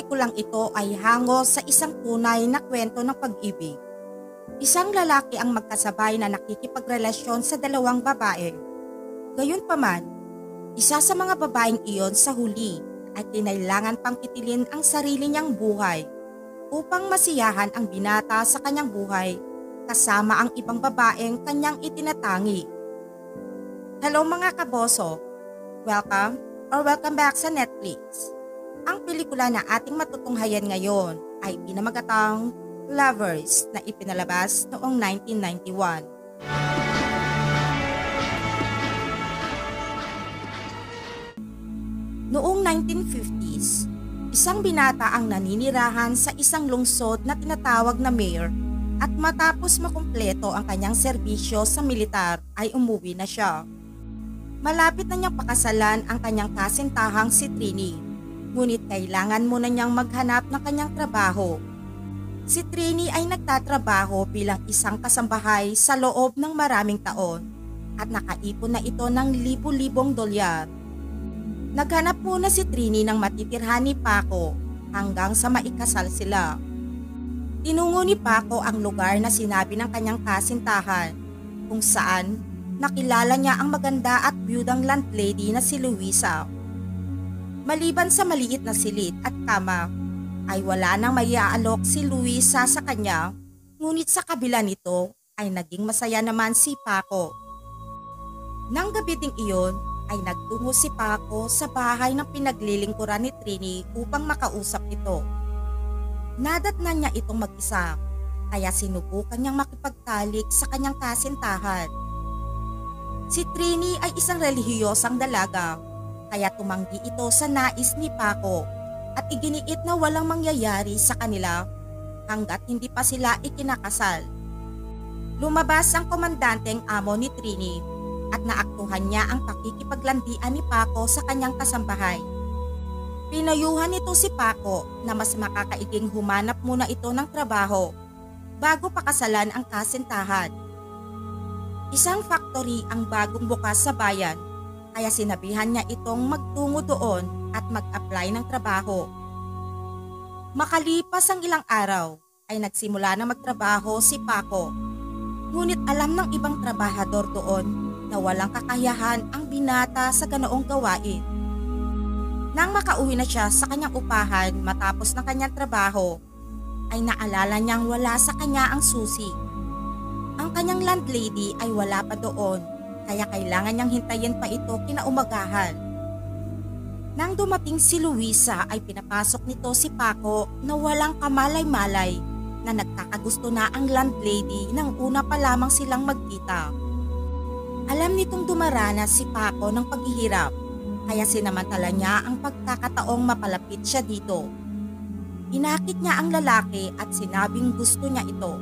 pelikulang ito ay hango sa isang tunay na kwento ng pag-ibig. Isang lalaki ang magkasabay na nakikipagrelasyon sa dalawang babae. Gayunpaman, isa sa mga babaeng iyon sa huli ay kinailangan pang pitilin ang sarili niyang buhay upang masiyahan ang binata sa kanyang buhay kasama ang ibang babaeng kanyang itinatangi. Hello mga kaboso! Welcome back sa Netflix. Ang pelikula na ating matutunghayan ngayon ay pinamagatang Lovers na ipinalabas noong 1991. Noong 1950s, isang binata ang naninirahan sa isang lungsod na tinatawag na mayor at matapos makumpleto ang kanyang serbisyo sa militar ay umuwi na siya. Malapit na niyang pakasalan ang kanyang kasintahang si Trini, ngunit kailangan muna niyang maghanap ng kanyang trabaho. Si Trini ay nagtatrabaho bilang isang kasambahay sa loob ng maraming taon at nakaipon na ito ng libu-libong dolyar. Naghanap muna si Trini ng matitirhan ni Paco hanggang sa maikasal sila. Tinungo ni Paco ang lugar na sinabi ng kanyang kasintahan kung saan nakilala niya ang maganda at biyudang landlady na si Luisa. Maliban sa maliit na silid at kama, ay wala nang maiaalok si Luisa sa kanya, ngunit sa kabila nito ay naging masaya naman si Paco. Nang gabi ding iyon ay nagtungo si Paco sa bahay ng pinaglilingkuran ni Trini upang makausap ito. Nadatnan niya itong mag-isa, kaya sinubukan niyang makipagtalik sa kanyang kasintahan. Si Trini ay isang relihiyosang dalaga, kaya tumanggi ito sa nais ni Paco at iginiit na walang mangyayari sa kanila hanggat hindi pa sila ikinakasal. Lumabas ang komandanteng amo ni Trini at naaktuhan niya ang pakikipaglandian ni Paco sa kanyang kasambahay. Pinayuhan nito si Paco na mas makakaiging humanap muna ito ng trabaho bago pakasalan ang kasintahan. Isang factory ang bagong bukas sa bayan, kaya sinabihan niya itong magtungo doon at mag-apply ng trabaho. Makalipas ang ilang araw ay nagsimula na magtrabaho si Paco. Ngunit alam ng ibang trabahador doon na walang kakayahan ang binata sa ganoong gawain. Nang makauwi na siya sa kanyang upahan matapos ng kanyang trabaho, ay naalala niyang wala sa kanya ang susi. Ang kanyang landlady ay wala pa doon, kaya kailangan niyang hintayin pa ito kinaumagahan. Nang dumating si Luisa ay pinapasok nito si Paco na walang kamalay-malay na nagkakagusto na ang landlady nang una pa lamang silang magkita. Alam nitong dumaranas si Paco ng paghihirap, kaya sinamantala niya ang pagkakataong mapalapit siya dito. Inakit niya ang lalaki at sinabing gusto niya ito.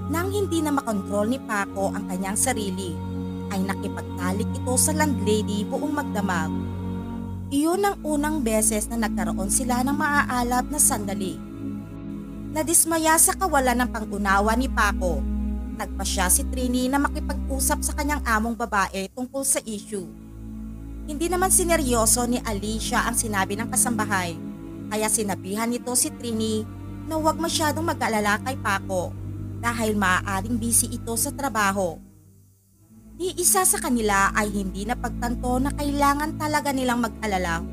Nang hindi na makontrol ni Paco ang kanyang sarili, ay nakipagtalik ito sa landlady buong magdamag. Iyon ang unang beses na nagkaroon sila ng maaalab na sandali. Nadismaya sa kawalan ng pangunawa ni Paco, nagpasya si Trini na makipag-usap sa kanyang among babae tungkol sa issue. Hindi naman sineryoso ni Alicia ang sinabi ng kasambahay, kaya sinabihan nito si Trini na huwag masyadong mag-alala kay Paco dahil maaaring busy ito sa trabaho. Ni isa sa kanila ay hindi napagtanto na kailangan talaga nilang mag-alala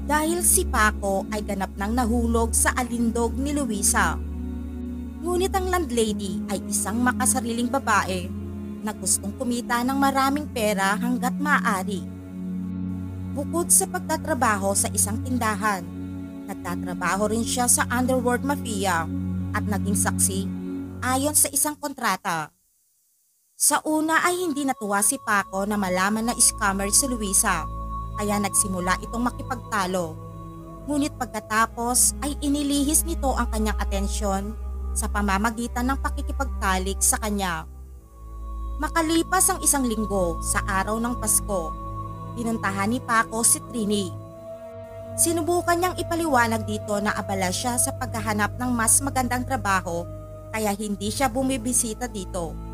dahil si Paco ay ganap nang nahulog sa alindog ni Luisa. Ngunit ang landlady ay isang makasariling babae na gustong kumita ng maraming pera hanggat maaari. Bukod sa pagtatrabaho sa isang tindahan, nagtatrabaho rin siya sa underworld mafia at naging saksi ayon sa isang kontrata. Sa una ay hindi natuwa si Paco na malaman na scammer si Luisa, kaya nagsimula itong makipagtalo. Ngunit pagkatapos ay inilihis nito ang kanyang atensyon sa pamamagitan ng pakikipagtalik sa kanya. Makalipas ang isang linggo sa araw ng Pasko, pinuntahan ni Paco si Trini. Sinubukan niyang ipaliwanag dito na abala siya sa paghahanap ng mas magandang trabaho kaya hindi siya bumibisita dito.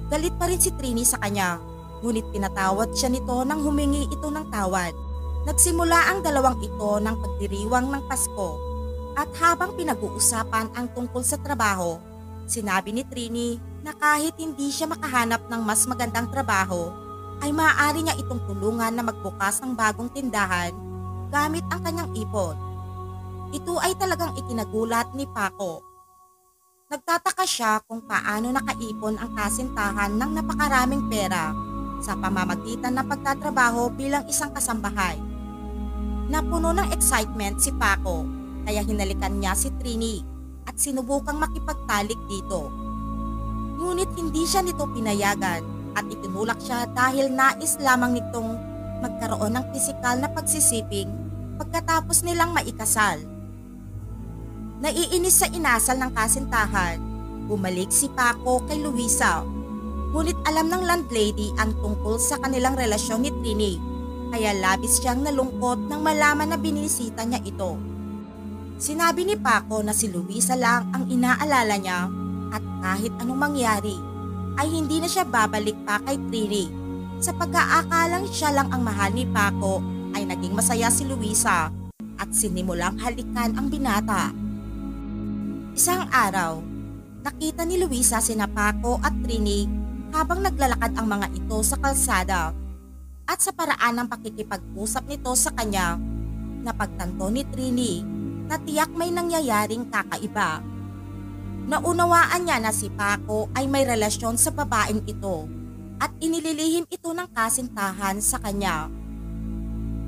Galit pa rin si Trini sa kanya, ngunit pinatawad siya nito nang humingi ito ng tawad. Nagsimula ang dalawang ito ng pagdiriwang ng Pasko at habang pinag-uusapan ang tungkol sa trabaho, sinabi ni Trini na kahit hindi siya makahanap ng mas magandang trabaho, ay maaari niya itong tulungan na magbukas ng bagong tindahan gamit ang kanyang ipon. Ito ay talagang ikinagulat ni Paco. Nagtataka siya kung paano nakaipon ang kasintahan ng napakaraming pera sa pamamagitan ng pagtatrabaho bilang isang kasambahay. Napuno ng excitement si Paco kaya hinalikan niya si Trini at sinubukang makipagtalik dito. Ngunit hindi siya nito pinayagan at itinulak siya dahil nais lamang nitong magkaroon ng pisikal na pagsisiping pagkatapos nilang maikasal. Naiinis sa inasal ng kasintahan, bumalik si Paco kay Luisa. Ngunit alam ng landlady ang tungkol sa kanilang relasyon ni Trini, kaya labis siyang nalungkot nang malaman na binisita niya ito. Sinabi ni Paco na si Luisa lang ang inaalala niya at kahit anong mangyari ay hindi na siya babalik pa kay Trini. Sa pagkaakalang siya lang ang mahal ni Paco ay naging masaya si Luisa at sinimulang halikan ang binata. Isang araw, nakita ni Luisa sina Paco at Trini habang naglalakad ang mga ito sa kalsada at sa paraan ng pakikipag-usap nito sa kanya, napagtanto ni Trini na tiyak may nangyayaring kakaiba. Naunawaan niya na si Paco ay may relasyon sa babaeng ito at inililihim ito ng kasintahan sa kanya.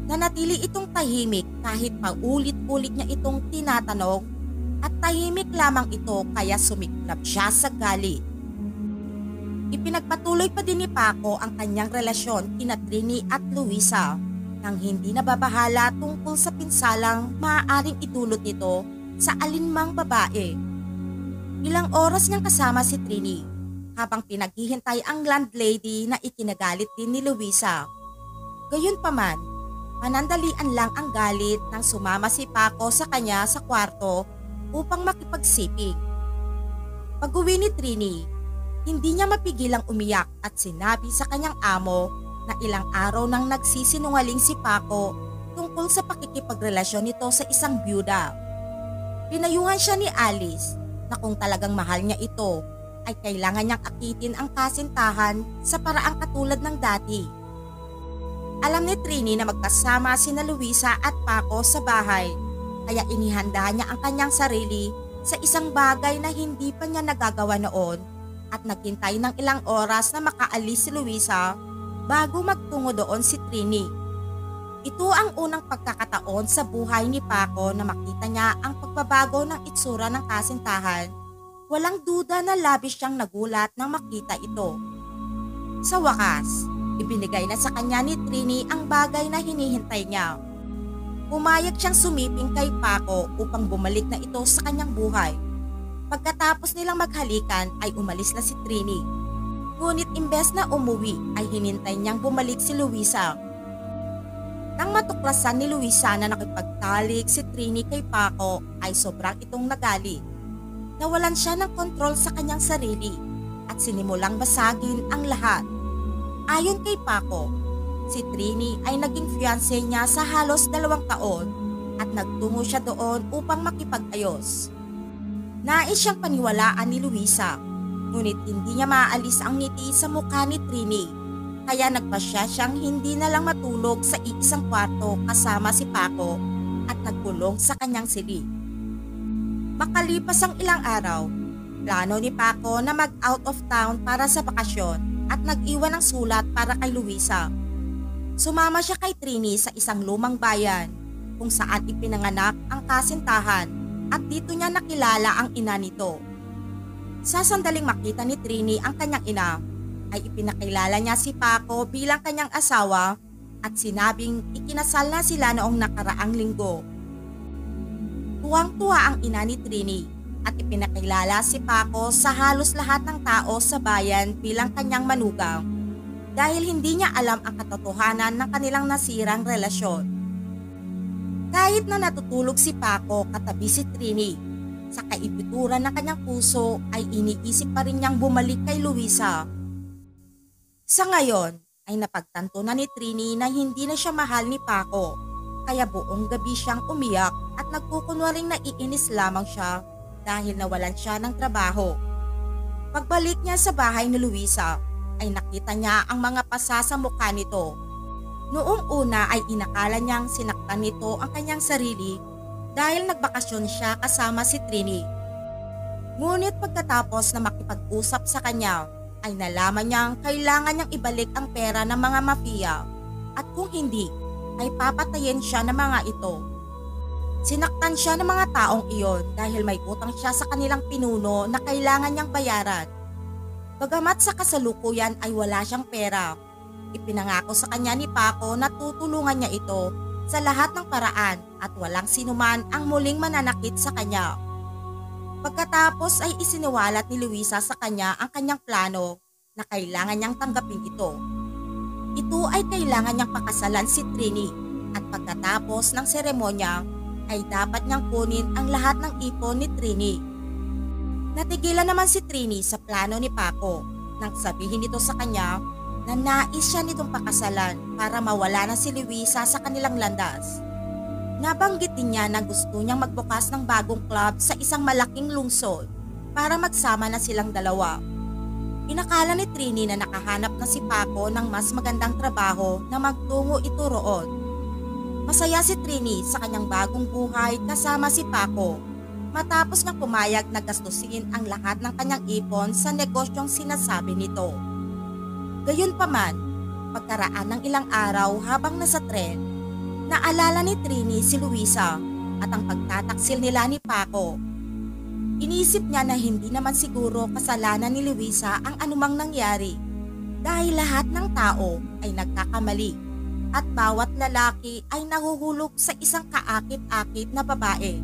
Nanatili itong tahimik kahit paulit-ulit niya itong tinatanong at tahimik lamang ito kaya sumiklab siya sa galit. Ipinagpatuloy pa din ni Paco ang kanyang relasyon kina Trini at Luisa nang hindi nababahala tungkol sa pinsalang maaaring idulot nito sa alinmang babae. Ilang oras niyang kasama si Trini habang pinaghihintay ang landlady na ikinagalit din ni Luisa. Gayunpaman, panandalian lang ang galit nang sumama si Paco sa kanya sa kwarto upang makipagsiping. Pag-uwi ni Trini, hindi niya mapigilang umiyak at sinabi sa kanyang amo na ilang araw nang nagsisinungaling si Paco tungkol sa pakikipagrelasyon nito sa isang byuda. Pinayuhan siya ni Alice na kung talagang mahal niya ito ay kailangan niyang akitin ang kasintahan sa paraang katulad ng dati. Alam ni Trini na magkasama sina Luisa at Paco sa bahay kaya inihanda niya ang kanyang sarili sa isang bagay na hindi pa niya nagagawa noon at naghintay ng ilang oras na makaalis si Luisa bago magtungo doon si Trini. Ito ang unang pagkakataon sa buhay ni Paco na makita niya ang pagbabago ng itsura ng kasintahan. Walang duda na labis siyang nagulat nang makita ito. Sa wakas, ibinigay na sa kanya ni Trini ang bagay na hinihintay niya. Pumayag siyang sumiping kay Paco upang bumalik na ito sa kanyang buhay. Pagkatapos nilang maghalikan ay umalis na si Trini. Ngunit imbes na umuwi ay hinintay niyang bumalik si Luisa. Nang matuklasan ni Luisa na nakipagtalik si Trini kay Paco ay sobrang itong nagalit. Nawalan siya ng kontrol sa kanyang sarili at sinimulang basagin ang lahat. Ayon kay Paco, si Trini ay naging fiancé niya sa halos 2 taon at nagtungo siya doon upang makipag-ayos. Nais siyang paniwalaan ni Luisa, ngunit hindi niya maaalis ang ngiti sa mukha ni Trini, kaya nagpasya siyang hindi na lang matulog sa iisang kwarto kasama si Paco at nagkulong sa kanyang silid. Makalipas ang ilang araw, plano ni Paco na mag-out of town para sa bakasyon at nag-iwan ng sulat para kay Luisa. Sumama siya kay Trini sa isang lumang bayan kung saan ipinanganak ang kasintahan at dito niya nakilala ang ina nito. Sa sandaling makita ni Trini ang kanyang ina, ay ipinakilala niya si Paco bilang kanyang asawa at sinabing ikinasal na sila noong nakaraang linggo. Tuwang-tuwa ang ina ni Trini at ipinakilala si Paco sa halos lahat ng tao sa bayan bilang kanyang manugang dahil hindi niya alam ang katotohanan ng kanilang nasirang relasyon. Kahit na natutulog si Paco katabi si Trini, sa kaibituran ng kanyang puso ay iniisip pa rin niyang bumalik kay Luisa. Sa ngayon ay napagtanto na ni Trini na hindi na siya mahal ni Paco Kaya buong gabi siyang umiyak at nagkukunwaring naiinis lamang siya dahil nawalan siya ng trabaho. Pagbalik niya sa bahay ni Luisa ay nakita niya ang mga pasa sa mukha nito. Noong una ay inakala niyang sinaktan nito ang kanyang sarili dahil nagbakasyon siya kasama si Trini. Ngunit pagkatapos na makipag-usap sa kanya ay nalaman niyang kailangan niyang ibalik ang pera ng mga mafia at kung hindi ay papatayin siya ng mga ito. Sinaktan siya ng mga taong iyon dahil may utang siya sa kanilang pinuno na kailangan niyang bayaran. Bagamat sa kasalukuyan ay wala siyang pera, ipinangako sa kanya ni Paco na tutulungan niya ito sa lahat ng paraan at walang sinuman ang muling mananakit sa kanya. Pagkatapos ay isiniwalat ni Luisa sa kanya ang kanyang plano na kailangan niyang tanggapin ito. Ito ay kailangan niyang pakasalan si Trini at pagkatapos ng seremonya ay dapat niyang kunin ang lahat ng ipon ni Trini. Natigilan naman si Trini sa plano ni Paco nang sabihin nito sa kanya na nais siya nitong pakasalan para mawala na si Luisa sa kanilang landas. Nabanggit din niya na gusto niyang magbukas ng bagong club sa isang malaking lungsod para magsama na silang dalawa. Inakala ni Trini na nakahanap na si Paco ng mas magandang trabaho na magtungo ito roon. Masaya si Trini sa kanyang bagong buhay kasama si Paco matapos niyang pumayag na gastusin ang lahat ng kanyang ipon sa negosyong sinasabi nito. Gayunpaman, pagkaraan ng ilang araw habang nasa tren, naalala ni Trini si Luisa at ang pagtataksil nila ni Paco. Inisip niya na hindi naman siguro kasalanan ni Luisa ang anumang nangyari dahil lahat ng tao ay nagkakamali at bawat lalaki ay nahuhulog sa isang kaakit-akit na babae.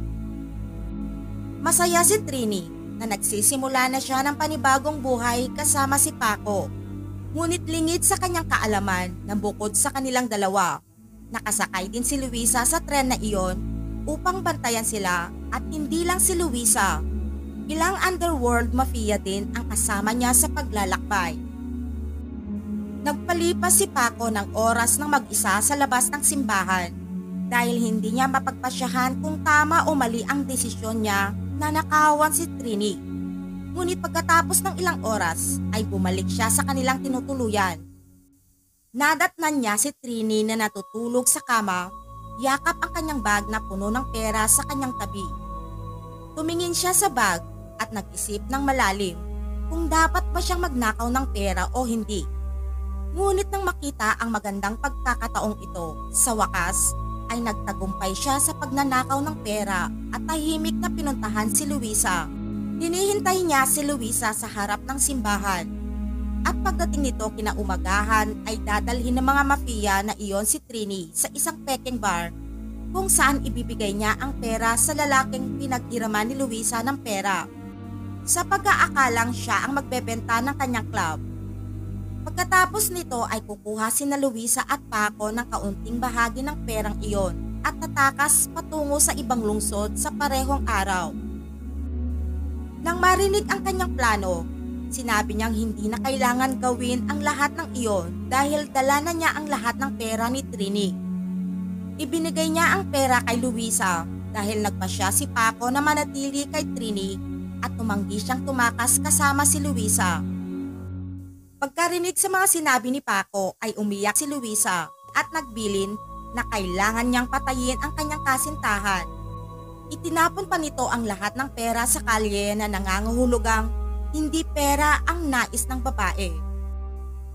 Masaya si Trini na nagsisimula na siya ng panibagong buhay kasama si Paco. Ngunit lingid sa kanyang kaalaman na bukod sa kanilang dalawa, nakasakay din si Luisa sa tren na iyon upang bantayan sila at hindi lang si Luisa. Ilang underworld mafia din ang kasama niya sa paglalakbay. Nagpalipas si Paco ng oras ng mag-isa sa labas ng simbahan dahil hindi niya mapagpasyahan kung tama o mali ang desisyon niya na nakawan si Trini. Ngunit pagkatapos ng ilang oras ay bumalik siya sa kanilang tinutuluyan. Nadatnan niya si Trini na natutulog sa kama, yakap ang kanyang bag na puno ng pera sa kanyang tabi. Tumingin siya sa bag at nag-isip ng malalim kung dapat ba siyang magnakaw ng pera o hindi. Ngunit nang makita ang magandang pagkakataong ito, sa wakas ay nagtagumpay siya sa pagnanakaw ng pera at tahimik na pinuntahan si Luisa. Hinihintay niya si Luisa sa harap ng simbahan. At pagdating nito kinaumagahan ay dadalhin ng mga mafia na iyon si Trini sa isang peking bar kung saan ibibigay niya ang pera sa lalaking pinaghiraman ni Luisa ng pera sa pag-aakalang siya ang magbebenta ng kanyang club. Pagkatapos nito ay kukuha sina Luisa at Paco ng kaunting bahagi ng perang iyon at tatakas patungo sa ibang lungsod sa parehong araw. Nang marinig ang kanyang plano, sinabi niyang hindi na kailangan gawin ang lahat ng iyon dahil dala na niya ang lahat ng pera ni Trini. Ibinigay niya ang pera kay Luisa dahil nagpasya si Paco na manatili kay Trini at tumanggi siyang tumakas kasama si Luisa. Pagkarinig sa mga sinabi ni Paco ay umiyak si Luisa at nagbilin na kailangan niyang patayin ang kanyang kasintahan. Itinapon pa nito ang lahat ng pera sa kalye na nangangahulugang hindi pera ang nais ng babae.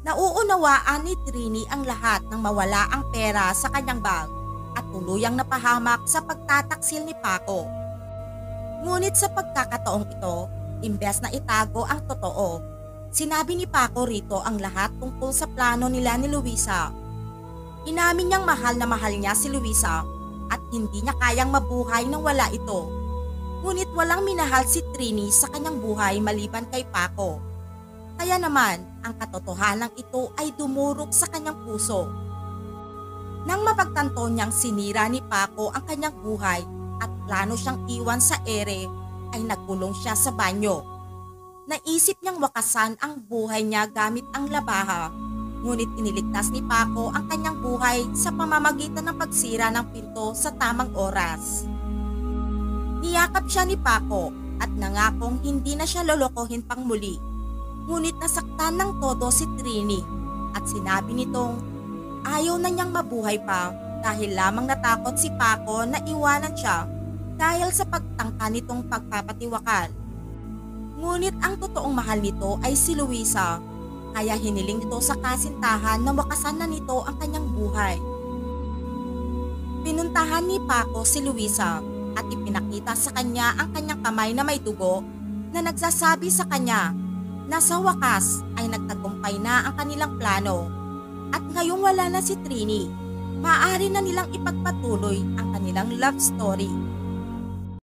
Nauunawaan ni Trini ang lahat ng mawala ang pera sa kanyang bag at tuluyang napahamak sa pagtataksil ni Paco. Ngunit sa pagkakataong ito, imbes na itago ang totoo, sinabi ni Paco rito ang lahat tungkol sa plano nila ni Luisa. Inamin niyang mahal na mahal niya si Luisa at hindi niya kayang mabuhay nang wala ito. Ngunit walang minahal si Trini sa kanyang buhay maliban kay Paco. Kaya naman, ang katotohanan ito ay dumurog sa kanyang puso. Nang mapagtanto niyang sinira ni Paco ang kanyang buhay at plano siyang iwan sa ere, ay nagkulong siya sa banyo. Naisip niyang wakasan ang buhay niya gamit ang labaha, Ngunit iniligtas ni Paco ang kanyang buhay sa pamamagitan ng pagsira ng pinto sa tamang oras. Niyakap siya ni Paco at nangakong hindi na siya lolokohin pang muli. Ngunit nasaktan ng todo si Trini at sinabi nitong ayaw na niyang mabuhay pa dahil lamang natakot si Paco na iwanan siya dahil sa pagtangka nitong pagpapatiwakal. Ngunit ang totoong mahal nito ay si Luisa, kaya hiniling nito sa kasintahan na wakasan na nito ang kanyang buhay. Pinuntahan ni Paco si Luisa at ipinakita sa kanya ang kanyang kamay na may dugo na nagsasabi sa kanya na sa wakas ay nagtagumpay na ang kanilang plano at ngayong wala na si Trini, maaari na nilang ipagpatuloy ang kanilang love story.